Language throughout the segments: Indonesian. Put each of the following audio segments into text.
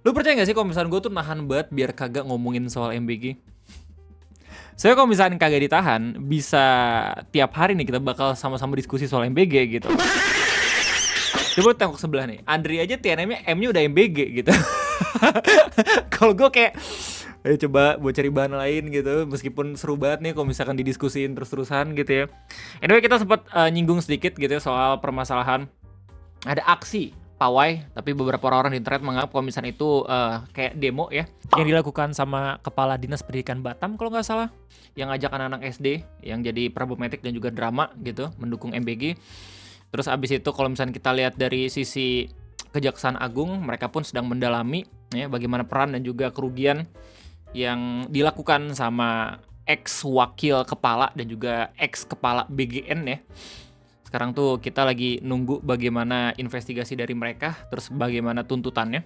Lu percaya gak sih kalau misalnya gue tuh nahan banget biar kagak ngomongin soal MBG? Soalnya kalau misalnya kagak ditahan, bisa tiap hari nih kita bakal sama-sama diskusi soal MBG gitu. Coba tengok sebelah nih, Andri aja TNM-nya M-nya udah MBG gitu. Kalau gue kayak ayo coba buat cari bahan lain gitu. Meskipun seru banget nih kalau misalkan didiskusin terus-terusan gitu ya. Anyway, kita sempat nyinggung sedikit gitu ya soal permasalahan ada aksi pawai, tapi beberapa orang di internet menganggap kalau misalnya itu kayak demo ya, yang dilakukan sama Kepala Dinas Pendidikan Batam kalau nggak salah, yang ngajak anak-anak SD yang jadi problematik dan juga drama gitu mendukung MBG. Terus abis itu kalau misalnya kita lihat dari sisi Kejaksaan Agung, mereka pun sedang mendalami ya bagaimana peran dan juga kerugian yang dilakukan sama ex wakil kepala dan juga ex kepala BGN ya. Sekarang tuh kita lagi nunggu bagaimana investigasi dari mereka, terus bagaimana tuntutannya.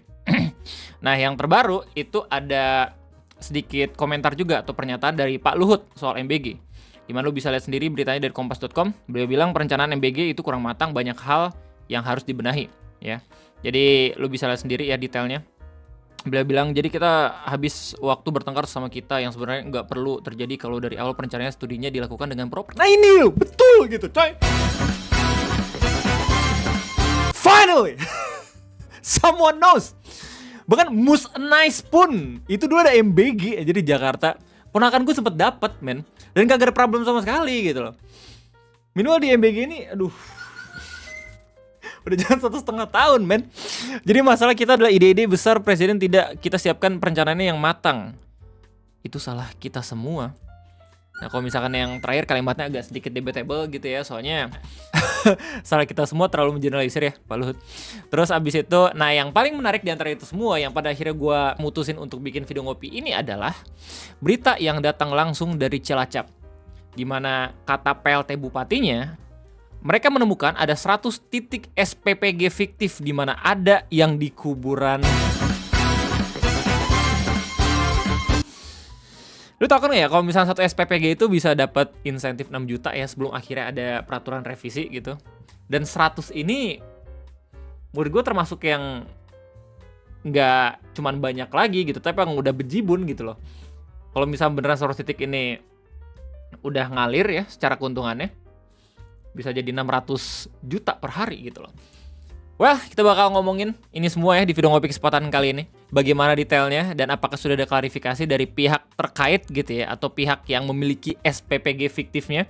Nah, yang terbaru itu ada sedikit komentar juga atau pernyataan dari Pak Luhut soal MBG. Dimana lu bisa lihat sendiri beritanya dari kompas.com. Beliau bilang perencanaan MBG itu kurang matang, banyak hal yang harus dibenahi ya. Jadi lu bisa lihat sendiri ya detailnya. Beliau bilang, jadi kita habis waktu bertengkar sama kita yang sebenarnya nggak perlu terjadi kalau dari awal perencanaan studinya dilakukan dengan proper. Nah ini betul gitu coy. Finally, someone knows. Bahkan Mus Nice pun itu dulu ada MBG aja di Jakarta. Ponakan gue sempet dapet men, dan kagak ada problem sama sekali gitu loh. Minimal di MBG ini, aduh, udah jalan 1,5 tahun men. Jadi masalah kita adalah ide-ide besar presiden tidak kita siapkan perencanaannya yang matang. Itu salah kita semua. Nah kalau misalkan yang terakhir kalimatnya agak sedikit debatable gitu ya, soalnya salah kita semua terlalu mengeneralisir ya Pak Luhut. Terus abis itu, nah yang paling menarik di antara itu semua yang pada akhirnya gue mutusin untuk bikin video ngopi ini adalah berita yang datang langsung dari Cilacap, dimana kata PLT Bupatinya, mereka menemukan ada 100 titik SPPG fiktif di mana ada yang di kuburan. Lu tau kan ya kalau misalnya satu SPPG itu bisa dapat insentif 6 juta ya sebelum akhirnya ada peraturan revisi gitu. Dan 100 ini menurut gue termasuk yang nggak cuman banyak lagi gitu, tapi yang udah bejibun gitu loh. Kalau misalnya beneran 100 titik ini udah ngalir ya secara keuntungannya, bisa jadi 600 juta per hari gitu loh. Well, kita bakal ngomongin ini semua ya di video ngopi kesempatan kali ini. Bagaimana detailnya dan apakah sudah ada klarifikasi dari pihak terkait gitu ya, atau pihak yang memiliki SPPG fiktifnya.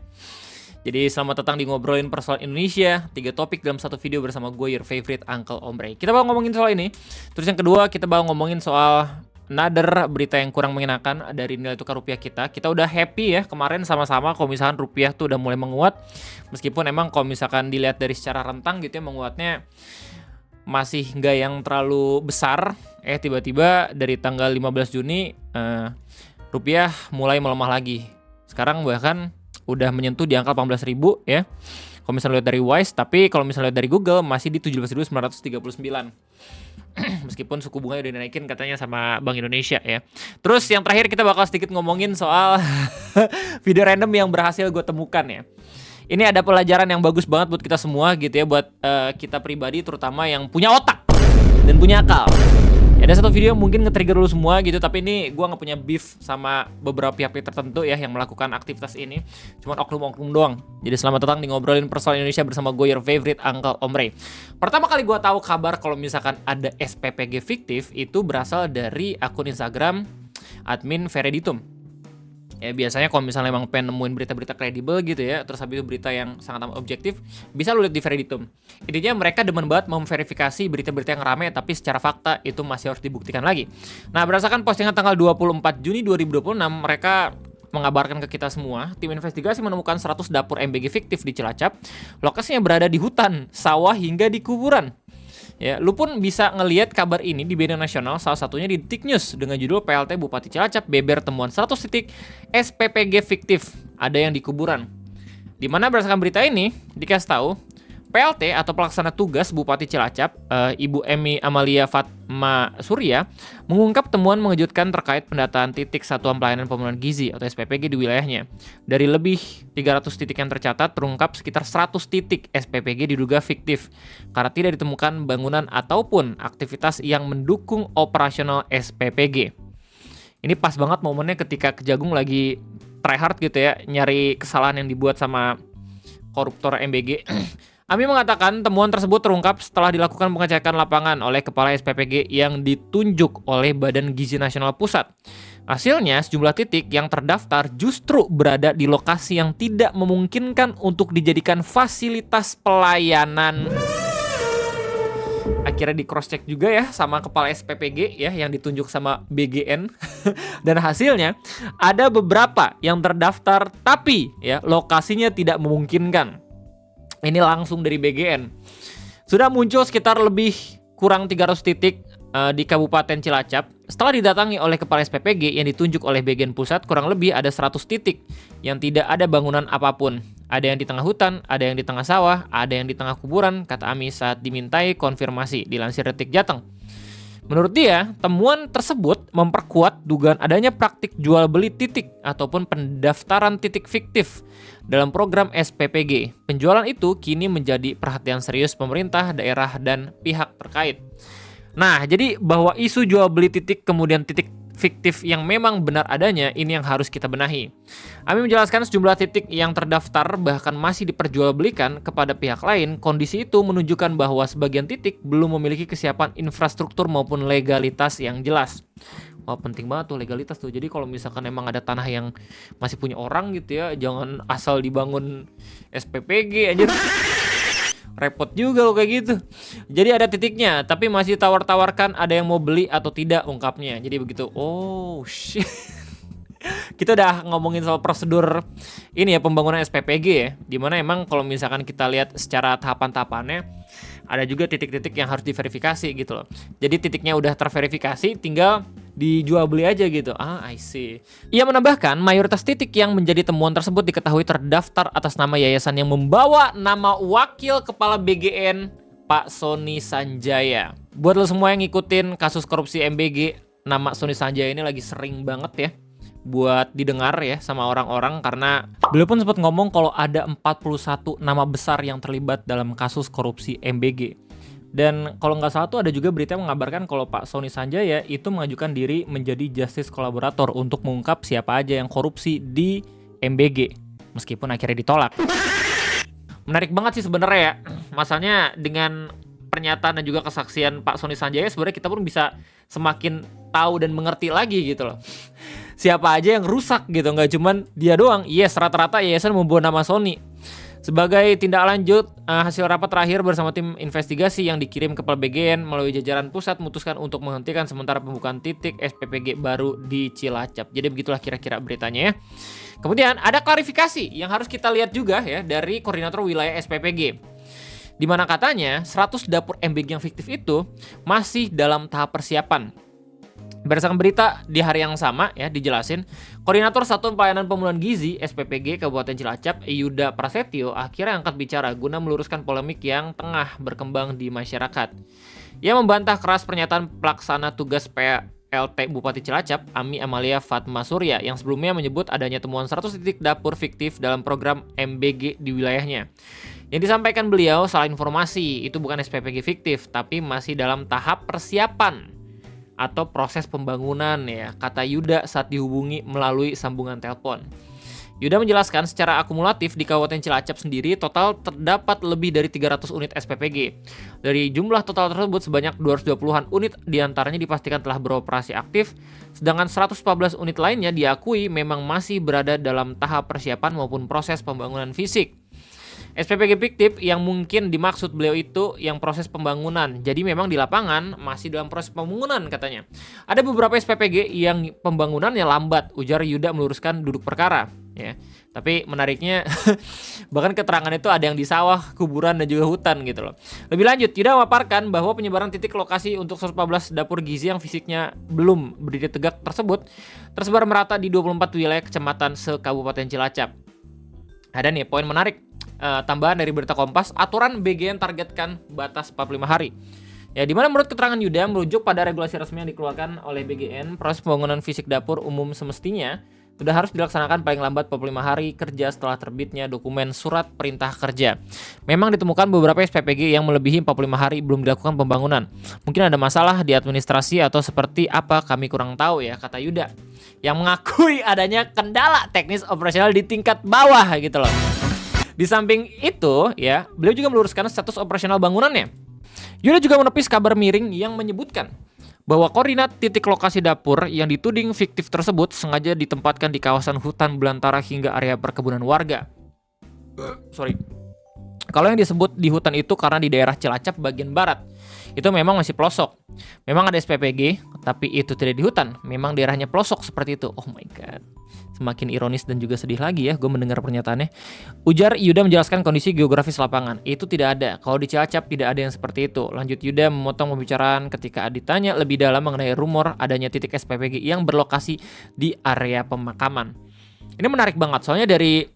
Jadi selamat datang di Ngobrolin Persoalan Indonesia, 3 topik dalam satu video bersama gue, your favorite Uncle Ombre. Kita bakal ngomongin soal ini. Terus yang kedua kita bakal ngomongin soal another berita yang kurang mengenakan dari nilai tukar rupiah kita. Kita udah happy ya kemarin sama-sama kalau misalkan rupiah tuh udah mulai menguat. Meskipun emang kalau misalkan dilihat dari secara rentang gitu ya, menguatnya masih nggak yang terlalu besar. Tiba-tiba dari tanggal 15 Juni rupiah mulai melemah lagi. Sekarang bahkan udah menyentuh di angka 18.000 ya. Kalau misalnya lihat dari Wise, tapi kalau misalnya lihat dari Google masih di 17.939. Meskipun suku bunga udah dinaikin katanya sama Bank Indonesia ya. Terus yang terakhir kita bakal sedikit ngomongin soal video random yang berhasil gue temukan ya. Ini ada pelajaran yang bagus banget buat kita semua gitu ya, buat kita pribadi terutama yang punya otak dan punya akal. Ada satu video yang mungkin nge-trigger lu semua gitu, tapi ini gue gak punya beef sama beberapa pihak tertentu ya yang melakukan aktivitas ini. Cuman oknum-oknum doang. Jadi selamat datang di Ngobrolin Persoalan Indonesia bersama gue, your favorite Uncle Omre. Pertama kali gue tahu kabar kalau misalkan ada SPPG fiktif itu berasal dari akun Instagram admin Vereditum. Ya biasanya kalau misalnya emang pengen nemuin berita-berita kredibel gitu ya, terus habis itu berita yang sangat amat objektif, bisa lu lihat di Vereditum. Intinya mereka demen banget memverifikasi berita-berita yang rame tapi secara fakta itu masih harus dibuktikan lagi. Nah, berdasarkan postingan tanggal 24 Juni 2026, mereka mengabarkan ke kita semua, tim investigasi menemukan 100 dapur MBG fiktif di Cilacap. Lokasinya berada di hutan, sawah hingga di kuburan. Ya, lu pun bisa ngelihat kabar ini di media nasional, salah satunya di Detik News dengan judul PLT Bupati Cilacap beber temuan 100 titik SPPG fiktif ada yang di kuburan. Di mana berdasarkan berita ini dikasih tahu PLT atau pelaksana tugas Bupati Cilacap, Ibu Emi Amalia Fatma Surya, mengungkap temuan mengejutkan terkait pendataan titik Satuan Pelayanan Pemenuhan Gizi atau SPPG di wilayahnya. Dari lebih 300 titik yang tercatat, terungkap sekitar 100 titik SPPG diduga fiktif karena tidak ditemukan bangunan ataupun aktivitas yang mendukung operasional SPPG. Ini pas banget momennya ketika Kejagung lagi tryhard gitu ya, nyari kesalahan yang dibuat sama koruptor MBG. Ami mengatakan temuan tersebut terungkap setelah dilakukan pengecekan lapangan oleh Kepala SPPG yang ditunjuk oleh Badan Gizi Nasional Pusat. Hasilnya, sejumlah titik yang terdaftar justru berada di lokasi yang tidak memungkinkan untuk dijadikan fasilitas pelayanan. Akhirnya di cross check juga ya sama Kepala SPPG ya yang ditunjuk sama BGN. Dan hasilnya ada beberapa yang terdaftar tapi ya lokasinya tidak memungkinkan. Ini langsung dari BGN. Sudah muncul sekitar lebih kurang 300 titik di Kabupaten Cilacap. Setelah didatangi oleh Kepala SPPG yang ditunjuk oleh BGN Pusat, kurang lebih ada 100 titik yang tidak ada bangunan apapun. Ada yang di tengah hutan, ada yang di tengah sawah, ada yang di tengah kuburan, kata Ami saat dimintai konfirmasi, dilansir Detik Jateng. Menurut dia, temuan tersebut memperkuat dugaan adanya praktik jual beli titik ataupun pendaftaran titik fiktif dalam program SPPG. Penjualan itu kini menjadi perhatian serius pemerintah, daerah, dan pihak terkait. Nah, jadi bahwa isu jual beli titik kemudian titik fiktif yang memang benar adanya, ini yang harus kita benahi. Ami menjelaskan sejumlah titik yang terdaftar bahkan masih diperjualbelikan kepada pihak lain. Kondisi itu menunjukkan bahwa sebagian titik belum memiliki kesiapan infrastruktur maupun legalitas yang jelas. Wah, penting banget tuh legalitas tuh. Jadi kalau misalkan emang ada tanah yang masih punya orang gitu ya, jangan asal dibangun SPPG aja. Repot juga loh kayak gitu. Jadi ada titiknya, tapi masih tawar-tawarkan ada yang mau beli atau tidak, ungkapnya. Jadi begitu. Oh shit. Kita udah ngomongin soal prosedur ini ya, pembangunan SPPG ya. Dimana emang kalau misalkan kita lihat secara tahapan-tahapannya, ada juga titik-titik yang harus diverifikasi gitu loh. Jadi titiknya udah terverifikasi, tinggal dijual beli aja gitu. I see. Ia menambahkan, mayoritas titik yang menjadi temuan tersebut diketahui terdaftar atas nama yayasan yang membawa nama Wakil Kepala BGN Pak Sony Sanjaya. Buat lo semua yang ngikutin kasus korupsi MBG, nama Sony Sanjaya ini lagi sering banget ya buat didengar ya sama orang-orang, karena beliau pun sempat ngomong kalau ada 41 nama besar yang terlibat dalam kasus korupsi MBG. Dan kalau nggak salah tuh ada juga berita yang mengabarkan kalau Pak Sony Sanjaya itu mengajukan diri menjadi justice kolaborator untuk mengungkap siapa aja yang korupsi di MBG, meskipun akhirnya ditolak. Menarik banget sih sebenarnya ya, masalahnya dengan pernyataan dan juga kesaksian Pak Sony Sanjaya sebenarnya kita pun bisa semakin tahu dan mengerti lagi gitu loh. Siapa aja yang rusak gitu, nggak cuman dia doang. Yes, rata-rata yayasan membawa nama Sony. Sebagai tindak lanjut, hasil rapat terakhir bersama tim investigasi yang dikirim Kepala BGN melalui jajaran pusat memutuskan untuk menghentikan sementara pembukaan titik SPPG baru di Cilacap. Jadi begitulah kira-kira beritanya ya. Kemudian ada klarifikasi yang harus kita lihat juga ya dari Koordinator Wilayah SPPG. Di mana katanya 100 dapur MBG yang fiktif itu masih dalam tahap persiapan. Berdasarkan berita di hari yang sama ya dijelasin, Koordinator Satuan Pelayanan Pemenuhan Gizi SPPG Kabupaten Cilacap, Yuda Prasetyo, akhirnya angkat bicara guna meluruskan polemik yang tengah berkembang di masyarakat. Ia membantah keras pernyataan pelaksana tugas PLT Bupati Cilacap, Ami Amalia Fatma Surya, yang sebelumnya menyebut adanya temuan 100 titik dapur fiktif dalam program MBG di wilayahnya. Yang disampaikan beliau salah informasi, itu bukan SPPG fiktif, tapi masih dalam tahap persiapan atau proses pembangunan ya, kata Yuda saat dihubungi melalui sambungan telepon. Yuda menjelaskan secara akumulatif di Kabupaten Cilacap sendiri total terdapat lebih dari 300 unit SPPG. Dari jumlah total tersebut sebanyak 220-an unit diantaranya dipastikan telah beroperasi aktif, sedangkan 114 unit lainnya diakui memang masih berada dalam tahap persiapan maupun proses pembangunan fisik. SPPG fiktif yang mungkin dimaksud beliau itu yang proses pembangunan. Jadi memang di lapangan masih dalam proses pembangunan katanya. Ada beberapa SPPG yang pembangunannya lambat, ujar Yuda meluruskan duduk perkara. Ya, tapi menariknya bahkan keterangan itu ada yang di sawah, kuburan, dan juga hutan gitu loh. Lebih lanjut, Yuda memaparkan bahwa penyebaran titik lokasi untuk 114 dapur gizi yang fisiknya belum berdiri tegak tersebut tersebar merata di 24 wilayah kecamatan se-Kabupaten Cilacap. Ada nih poin menarik. tambahan dari berita Kompas, aturan BGN targetkan batas 45 hari. Ya, di mana menurut keterangan Yuda merujuk pada regulasi resmi yang dikeluarkan oleh BGN, proses pembangunan fisik dapur umum semestinya sudah harus dilaksanakan paling lambat 45 hari kerja setelah terbitnya dokumen surat perintah kerja. Memang ditemukan beberapa SPPG yang melebihi 45 hari belum dilakukan pembangunan. Mungkin ada masalah di administrasi atau seperti apa kami kurang tahu ya, kata Yuda, yang mengakui adanya kendala teknis operasional di tingkat bawah gitu loh. Di samping itu ya, beliau juga meluruskan status operasional bangunannya. Yuda juga menepis kabar miring yang menyebutkan bahwa koordinat titik lokasi dapur yang dituding fiktif tersebut sengaja ditempatkan di kawasan hutan belantara hingga area perkebunan warga. Kalau yang disebut di hutan itu karena di daerah Cilacap bagian barat, itu memang masih pelosok. Memang ada SPPG, tapi itu tidak di hutan. Memang daerahnya pelosok seperti itu. Oh my god. Semakin ironis dan juga sedih lagi ya gue mendengar pernyataannya. Ujar Yuda menjelaskan kondisi geografis lapangan. Itu tidak ada. Kalau di Cilacap tidak ada yang seperti itu. Lanjut Yuda memotong pembicaraan ketika ditanya lebih dalam mengenai rumor adanya titik SPPG yang berlokasi di area pemakaman. Ini menarik banget. Soalnya dari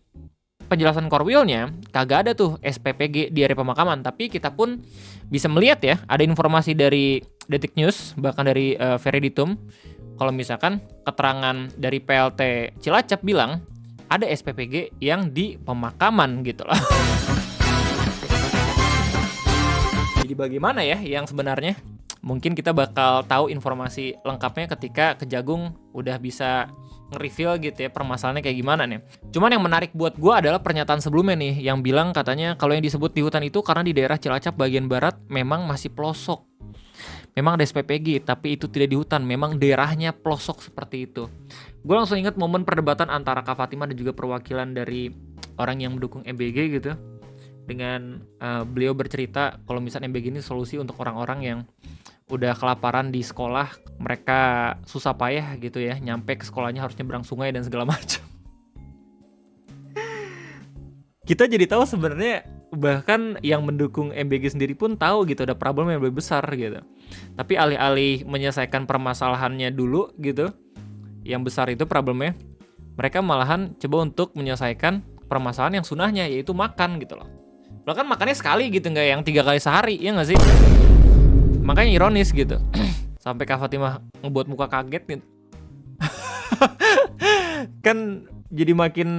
penjelasan Korwilnya kagak ada tuh SPPG di area pemakaman. Tapi kita pun bisa melihat ya, ada informasi dari Detik News, bahkan dari Veriditum, kalau misalkan keterangan dari PLT Cilacap bilang ada SPPG yang di pemakaman gitu loh. Jadi bagaimana ya yang sebenarnya? Mungkin kita bakal tahu informasi lengkapnya ketika Kejagung udah bisa nge-reveal gitu ya permasalahannya kayak gimana nih. Cuman yang menarik buat gue adalah pernyataan sebelumnya nih yang bilang katanya kalau yang disebut di hutan itu karena di daerah Cilacap bagian barat memang masih pelosok. Memang ada SPPG, tapi itu tidak di hutan. Memang daerahnya pelosok seperti itu. Gue langsung ingat momen perdebatan antara Kak Fatima dan juga perwakilan dari orang yang mendukung MBG gitu. Dengan beliau bercerita kalau misalnya MBG ini solusi untuk orang-orang yang udah kelaparan di sekolah. Mereka susah payah gitu ya. Nyampe ke sekolahnya harus nyebrang sungai dan segala macam. Kita jadi tahu sebenarnya bahkan yang mendukung MBG sendiri pun tahu gitu ada problem yang lebih besar gitu. Tapi alih-alih menyelesaikan permasalahannya dulu gitu, yang besar itu problemnya, mereka malahan coba untuk menyelesaikan permasalahan yang sunahnya, yaitu makan gitu loh. Bahkan makannya sekali gitu, nggak yang 3 kali sehari, ya nggak sih? Makanya ironis gitu. Sampai Kak Fatimah ngebuat muka kaget gitu. Kan jadi makin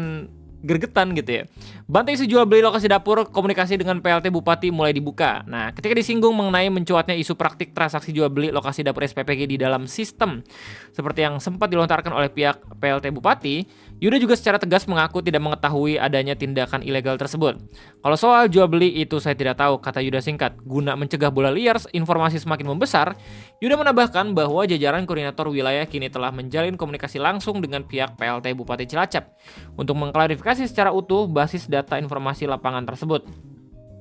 gergetan gitu ya. Bantai isu jual beli lokasi dapur, komunikasi dengan PLT Bupati mulai dibuka. Nah, ketika disinggung mengenai mencuatnya isu praktik transaksi jual beli lokasi dapur SPPG di dalam sistem seperti yang sempat dilontarkan oleh pihak PLT Bupati, Yuda juga secara tegas mengaku tidak mengetahui adanya tindakan ilegal tersebut. Kalau soal jual beli itu saya tidak tahu, kata Yuda singkat. Guna mencegah bola liar informasi semakin membesar, Yuda menambahkan bahwa jajaran koordinator wilayah kini telah menjalin komunikasi langsung dengan pihak PLT Bupati Cilacap untuk mengklarifikasi secara utuh basis data informasi lapangan tersebut.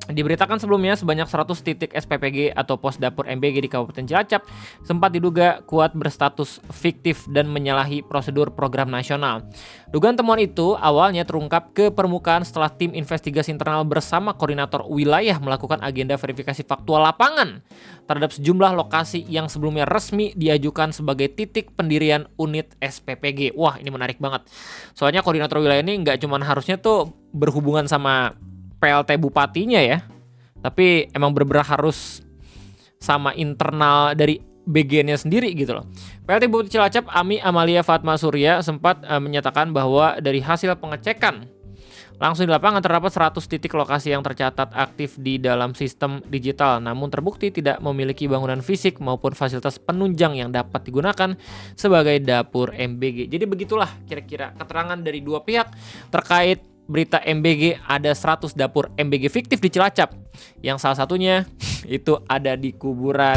Diberitakan sebelumnya sebanyak 100 titik SPPG atau pos dapur MBG di Kabupaten Cilacap sempat diduga kuat berstatus fiktif dan menyalahi prosedur program nasional. Dugaan temuan itu awalnya terungkap ke permukaan setelah tim investigasi internal bersama koordinator wilayah melakukan agenda verifikasi faktual lapangan terhadap sejumlah lokasi yang sebelumnya resmi diajukan sebagai titik pendirian unit SPPG. Wah, ini menarik banget. Soalnya koordinator wilayah ini nggak cuma harusnya tuh berhubungan sama PLT Bupatinya ya, tapi emang bener-bener harus sama internal dari BGN-nya sendiri gitu loh. PLT Bupati Cilacap Ami Amalia Fatma Surya sempat menyatakan bahwa dari hasil pengecekan langsung di lapangan terdapat 100 titik lokasi yang tercatat aktif di dalam sistem digital, namun terbukti tidak memiliki bangunan fisik maupun fasilitas penunjang yang dapat digunakan sebagai dapur MBG. Jadi begitulah kira-kira keterangan dari dua pihak terkait berita MBG ada 100 dapur MBG fiktif di Cilacap, yang salah satunya itu ada di kuburan.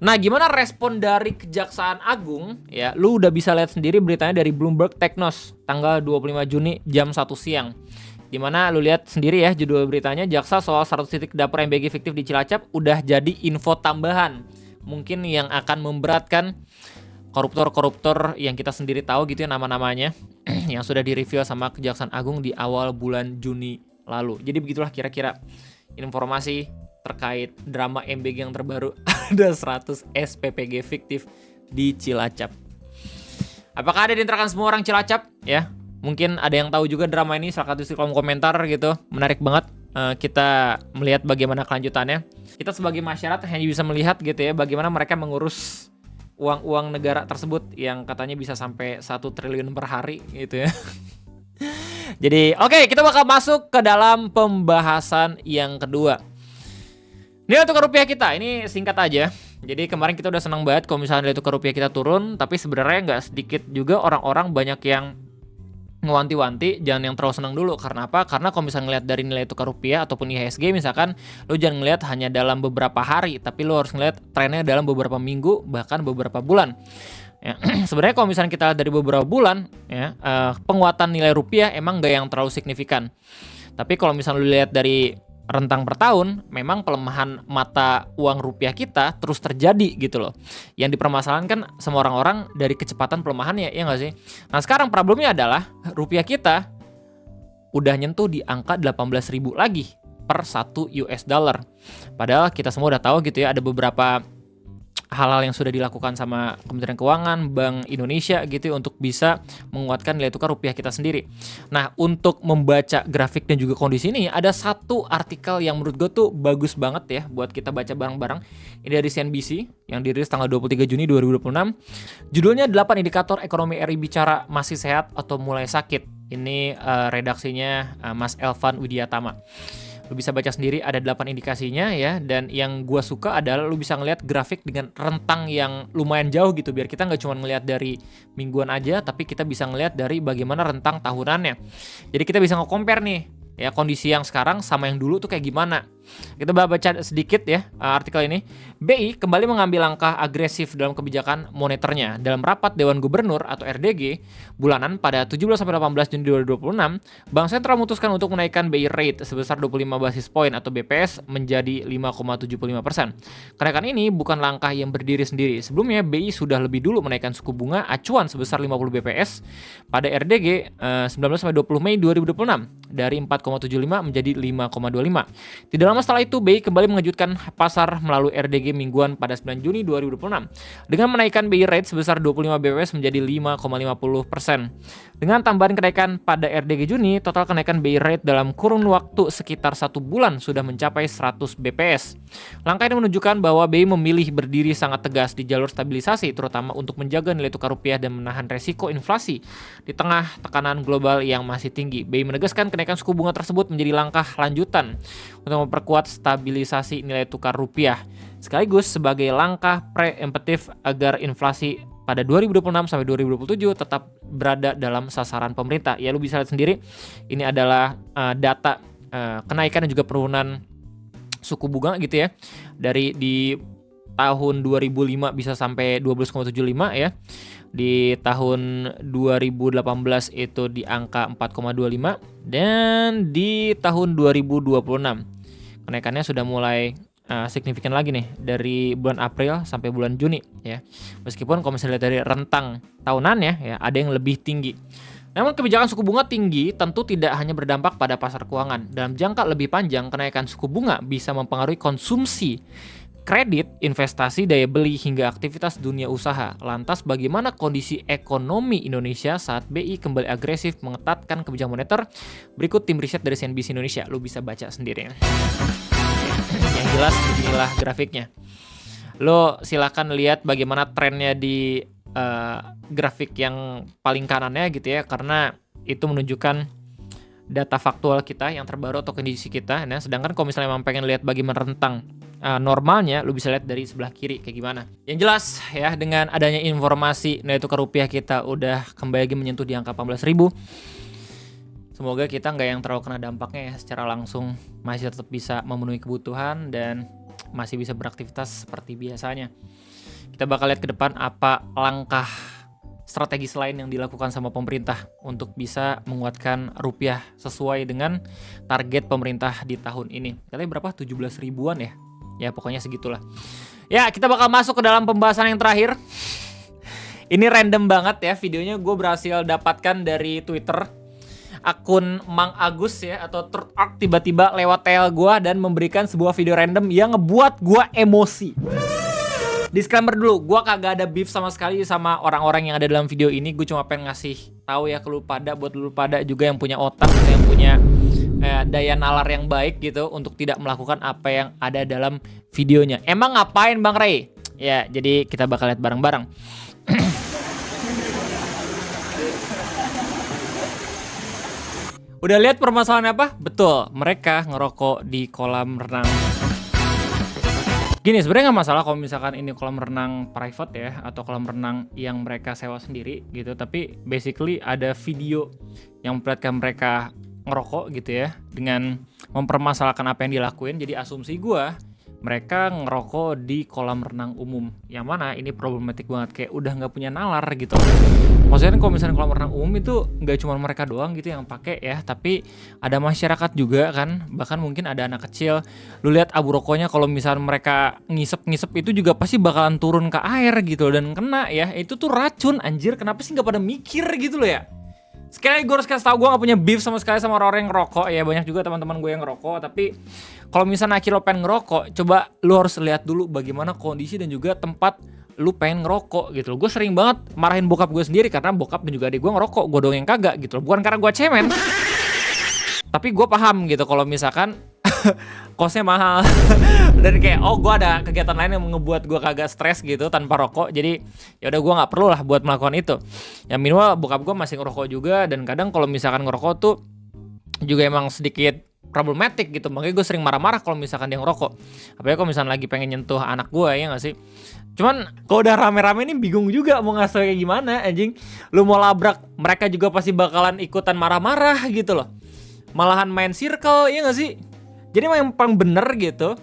Nah, gimana respon dari Kejaksaan Agung? Ya, lu udah bisa lihat sendiri beritanya dari Bloomberg Technos tanggal 25 Juni jam 1 siang. Dimana lu lihat sendiri ya judul beritanya, jaksa soal 100 titik dapur MBG fiktif di Cilacap udah jadi info tambahan. Mungkin yang akan memberatkan koruptor-koruptor yang kita sendiri tahu gitu ya nama-namanya yang sudah direview sama Kejaksaan Agung di awal bulan Juni lalu. Jadi begitulah kira-kira informasi terkait drama MBG yang terbaru. Ada 100 SPPG fiktif di Cilacap. Apakah ada di antara semua orang Cilacap? Ya, Mungkin ada yang tahu juga drama ini, silahkan tulis di kolom komentar gitu. Menarik banget kita melihat bagaimana kelanjutannya. Kita sebagai masyarakat hanya bisa melihat gitu ya, bagaimana mereka mengurus uang-uang negara tersebut yang katanya bisa sampai 1 triliun per hari gitu ya. Jadi oke, kita bakal masuk ke dalam pembahasan yang kedua. Nilai tukar rupiah kita, ini singkat aja. Jadi kemarin kita udah senang banget kalau misalnya nilai tukar rupiah kita turun, tapi sebenarnya nggak sedikit juga orang-orang banyak yang ngewanti-wanti jangan yang terlalu senang dulu. Karena apa? Karena kalau misalnya ngelihat dari nilai tukar rupiah ataupun IHSG misalkan, lo jangan ngelihat hanya dalam beberapa hari, tapi lo harus ngelihat trennya dalam beberapa minggu bahkan beberapa bulan. Ya, sebenarnya kalau misalnya kita lihat dari beberapa bulan, ya, penguatan nilai rupiah emang gak yang terlalu signifikan. Tapi kalau misalnya lo lihat dari rentang per tahun, memang pelemahan mata uang rupiah kita terus terjadi gitu loh. Yang dipermasalahan kan sama orang-orang dari kecepatan pelemahannya, ya nggak sih? Nah sekarang problemnya adalah rupiah kita udah nyentuh di angka 18.000 lagi per 1 US dollar. Padahal kita semua udah tahu gitu ya, ada beberapa hal-hal yang sudah dilakukan sama Kementerian Keuangan, Bank Indonesia gitu untuk bisa menguatkan nilai tukar rupiah kita sendiri. Nah, untuk membaca grafik dan juga kondisi ini, ada satu artikel yang menurut gue tuh bagus banget ya buat kita baca bareng-bareng. Ini dari CNBC yang dirilis tanggal 23 Juni 2026. Judulnya 8 indikator ekonomi RI bicara masih sehat atau mulai sakit. Ini redaksinya Mas Elvan Widiatama. Lu bisa baca sendiri, ada 8 indikasinya ya. Dan yang gua suka adalah lu bisa ngelihat grafik dengan rentang yang lumayan jauh gitu, biar kita nggak cuma ngelihat dari mingguan aja, tapi kita bisa ngelihat dari bagaimana rentang tahunannya. Jadi kita bisa nge-compare nih ya kondisi yang sekarang sama yang dulu tuh kayak gimana. Kita baca sedikit ya artikel ini. BI kembali mengambil langkah agresif dalam kebijakan moneternya. Dalam rapat Dewan Gubernur atau RDG bulanan pada 17-18 Juni 2026, Bank Sentral memutuskan untuk menaikkan BI rate sebesar 25 basis point atau BPS menjadi 5,75%. Kenaikan ini bukan langkah yang berdiri sendiri. Sebelumnya BI sudah lebih dulu menaikkan suku bunga acuan sebesar 50 BPS pada RDG 19-20 Mei 2026 dari 4,75 menjadi 5,25. Tidak lama setelah itu, BI kembali mengejutkan pasar melalui RDG mingguan pada 9 Juni 2026 dengan menaikkan BI rate sebesar 25 BPS menjadi 5,50%. Dengan tambahan kenaikan pada RDG Juni, total kenaikan BI rate dalam kurun waktu sekitar 1 bulan sudah mencapai 100 BPS. Langkah ini menunjukkan bahwa BI memilih berdiri sangat tegas di jalur stabilisasi, terutama untuk menjaga nilai tukar rupiah dan menahan resiko inflasi di tengah tekanan global yang masih tinggi. BI menegaskan kenaikan suku bunga tersebut menjadi langkah lanjutan untuk memperkuat stabilisasi nilai tukar rupiah, sekaligus sebagai langkah preemptif agar inflasi pada 2026 sampai 2027 tetap berada dalam sasaran pemerintah. Ya lu bisa lihat sendiri, ini adalah data kenaikan dan juga penurunan suku bunga gitu ya. Dari di tahun 2005 bisa sampai 12,75 ya. Di tahun 2018 itu di angka 4,25 dan di tahun 2026 kenaikannya sudah mulai signifikan lagi nih dari bulan April sampai bulan Juni ya. Meskipun kalau misalnya dari rentang tahunannya ya ada yang lebih tinggi. Namun kebijakan suku bunga tinggi tentu tidak hanya berdampak pada pasar keuangan. Dalam jangka lebih panjang, kenaikan suku bunga bisa mempengaruhi konsumsi, kredit, investasi, daya beli, hingga aktivitas dunia usaha. Lantas bagaimana kondisi ekonomi Indonesia saat BI kembali agresif mengetatkan kebijakan moneter? Berikut tim riset dari CNBC Indonesia. Lu bisa baca sendiri. Yang jelas beginilah grafiknya. Lo silahkan lihat bagaimana trennya di grafik yang paling kanannya gitu ya, karena itu menunjukkan data faktual kita yang terbaru atau kondisi kita. Nah, sedangkan kalau misalnya memang pengen lihat bagaimana rentang normalnya, lu bisa lihat dari sebelah kiri kayak gimana. Yang jelas ya, dengan adanya informasi nilai tukar rupiah kita udah kembali lagi menyentuh di angka 14.000. Semoga kita nggak yang terlalu kena dampaknya ya secara langsung, masih tetap bisa memenuhi kebutuhan dan masih bisa beraktivitas seperti biasanya. Kita bakal lihat ke depan apa langkah strategis lain yang dilakukan sama pemerintah untuk bisa menguatkan rupiah sesuai dengan target pemerintah di tahun ini. Katanya berapa? 17 ribuan ya? Ya pokoknya segitulah. Ya kita bakal masuk ke dalam pembahasan yang terakhir. Ini random banget ya videonya, gue berhasil dapatkan dari Twitter. Akun Mang Agus ya atau Turk tiba-tiba lewat TL gue dan memberikan sebuah video random yang ngebuat gue emosi. Disclaimer dulu, gue kagak ada beef sama sekali sama orang-orang yang ada dalam video ini. Gue cuma pengen ngasih tahu ya ke lu pada, buat lu pada juga yang punya otak, yang punya daya nalar yang baik gitu untuk tidak melakukan apa yang ada dalam videonya. Emang ngapain Bang Ray? Ya, jadi kita bakal lihat bareng-bareng. Udah lihat permasalahannya apa? Betul, mereka ngerokok di kolam renang. Gini, sebenarnya nggak masalah kalau misalkan ini kolam renang private ya, atau kolam renang yang mereka sewa sendiri gitu. Tapi basically ada video yang memperlihatkan mereka ngerokok gitu ya, dengan mempermasalahkan apa yang dilakuin. Jadi asumsi gua mereka ngerokok di kolam renang umum, yang mana ini problematik banget, kayak udah nggak punya nalar gitu. Maksudnya kalau misalnya kolam renang umum itu nggak cuma mereka doang gitu yang pakai ya, tapi ada masyarakat juga kan, bahkan mungkin ada anak kecil. Lu lihat abu rokoknya kalau misalnya mereka ngisep itu juga pasti bakalan turun ke air gitu dan kena ya. Itu tuh racun anjir, kenapa sih nggak pada mikir gitu loh ya. Sekali gue harus kasih tau, gue gak punya beef sama sekali sama orang yang ngerokok ya, banyak juga teman-teman gue yang ngerokok. Tapi kalau misalnya akhirnya lo pengen ngerokok, coba lo harus lihat dulu bagaimana kondisi dan juga tempat lu pengen ngerokok gitu loh. Gue sering banget marahin bokap gue sendiri karena bokap dan juga adik gue ngerokok, gue doang yang kagak gitu loh. Bukan karena gue cemen, tapi gue paham gitu kalau misalkan kosnya mahal dan kayak gue ada kegiatan lain yang ngebuat gue kagak stres gitu tanpa rokok. Jadi ya udah gue nggak perlu lah buat melakukan itu. Ya minimal bokap gue masih ngerokok juga, dan kadang kalau misalkan ngerokok tuh juga emang sedikit problematik gitu. Makanya gue sering marah-marah kalau misalkan dia ngerokok. Apalagi kalau misalkan lagi pengen nyentuh anak gue, ya nggak sih? Cuman kalau udah rame-rame ini bingung juga mau ngasih kayak gimana anjing. Lu mau labrak, mereka juga pasti bakalan ikutan marah-marah gitu loh. Malahan main circle, ya nggak sih? Jadi emang yang paling bener gitu,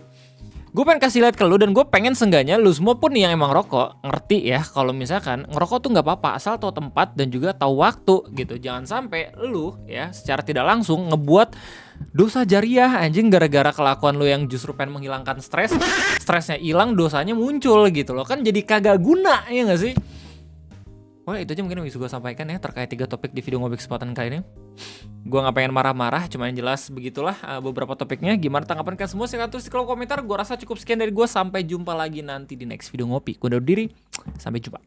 gue pengen kasih lihat ke lu, dan gue pengen seenggaknya lu semua pun yang emang rokok ngerti ya kalau misalkan ngerokok tuh nggak apa-apa asal tahu tempat dan juga tahu waktu gitu. Jangan sampai lu ya secara tidak langsung ngebuat dosa jariah anjing gara-gara kelakuan lu yang justru pengen menghilangkan stresnya hilang, dosanya muncul gitu loh, kan jadi kagak guna, ya nggak sih? Wah, itu aja mungkin yang bisa gue sampaikan ya terkait 3 topik di video ngobek kesempatan kali ini. Gue gak pengen marah-marah, cuma yang jelas begitulah beberapa topiknya. Gimana tanggapan kalian semua? Silahkan tulis di kolom komentar. Gue rasa cukup sekian dari gue. Sampai jumpa lagi nanti di next video ngopi. Gue undur diri. Sampai jumpa.